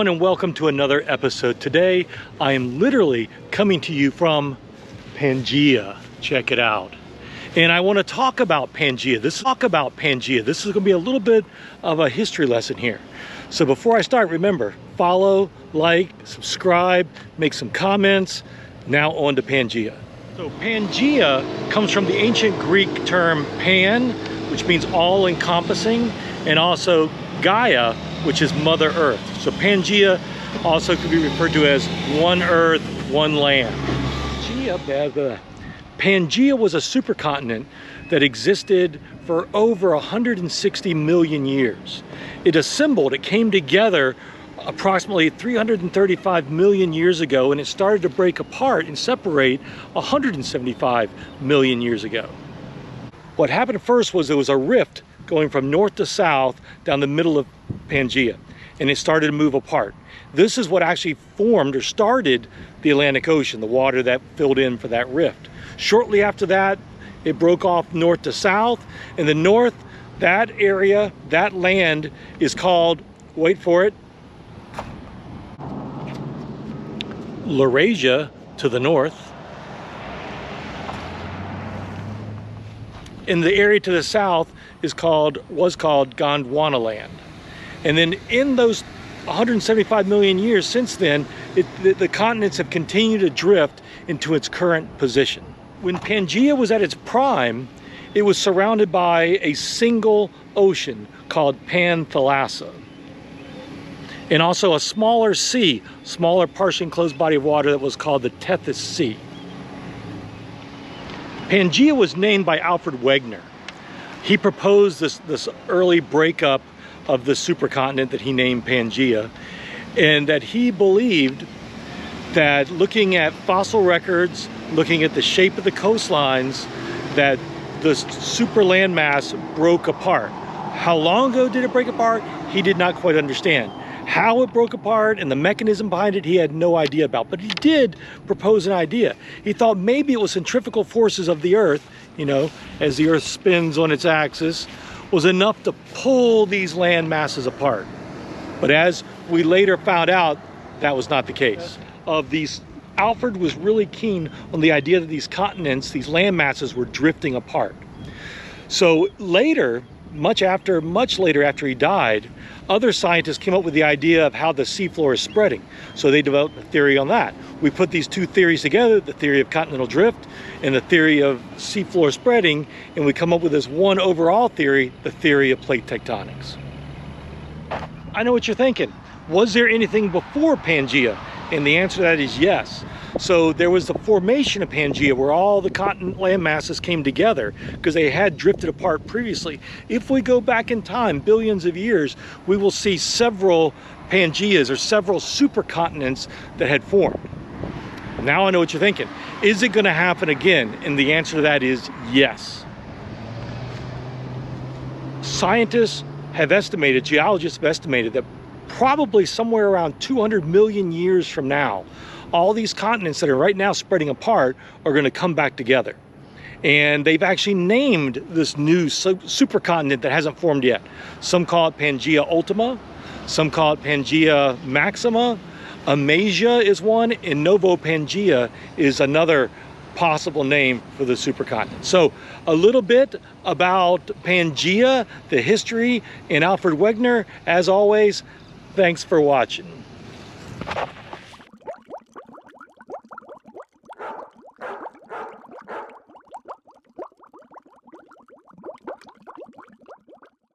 everyone, and welcome to another episode. Today I am literally coming to you from Pangea. Check it out. And I want to talk about Pangea. This is going to be a little bit of a history lesson here. So before I start, remember, follow, like, subscribe, make some comments. Now on to Pangea. So Pangea comes from the ancient Greek term pan, which means all-encompassing, and also Gaia, which is Mother Earth. So Pangea also could be referred to as one Earth, one land. Pangea was a supercontinent that existed for over 160 million years. It assembled, it came together approximately 335 million years ago, and it started to break apart and separate 175 million years ago. What happened first was there was a rift going from north to south down the middle of Pangea, and it started to move apart. This is what actually formed or started the Atlantic Ocean, the water that filled in for that rift. Shortly after that, it broke off north to south. In the north, that area, that land is called, wait for it, Laurasia to the north. In the area to the south was called Gondwana land. And then in those 175 million years since then, the continents have continued to drift into its current position. When Pangea was at its prime, it was surrounded by a single ocean called Panthalassa, and also a smaller sea, smaller partially enclosed body of water that was called the Tethys Sea. Pangea was named by Alfred Wegener. He proposed this early breakup of the supercontinent that he named Pangea, and that he believed that looking at fossil records, looking at the shape of the coastlines, that the super landmass broke apart. How long ago did it break apart? He did not quite understand. How it broke apart and the mechanism behind it, he had no idea about, but he did propose an idea. He thought maybe it was centrifugal forces of the Earth, you know, as the Earth spins on its axis, was enough to pull these land masses apart. But as we later found out, that was not the case. Alfred was really keen on the idea that these continents, these land masses, were drifting apart. So later, much later after he died, other scientists came up with the idea of how the seafloor is spreading. So they developed a theory on that. We put these two theories together, the theory of continental drift and the theory of seafloor spreading, and we come up with this one overall theory, the theory of plate tectonics. I know what you're thinking. Was there anything before Pangea? And the answer to that is yes. So there was the formation of Pangea, where all the continent land masses came together because they had drifted apart previously. If we go back in time, billions of years, we will see several Pangeas or several supercontinents that had formed. Now I know what you're thinking. Is it going to happen again? And the answer to that is yes. Scientists have estimated, geologists have estimated, that probably somewhere around 200 million years from now, all these continents that are right now spreading apart are going to come back together. And they've actually named this new supercontinent that hasn't formed yet. Some call it Pangea Ultima, some call it Pangea Maxima, Amasia is one, and Novo Pangea is another possible name for the supercontinent. So a little bit about Pangea, the history, and Alfred Wegener. As always, thanks for watching.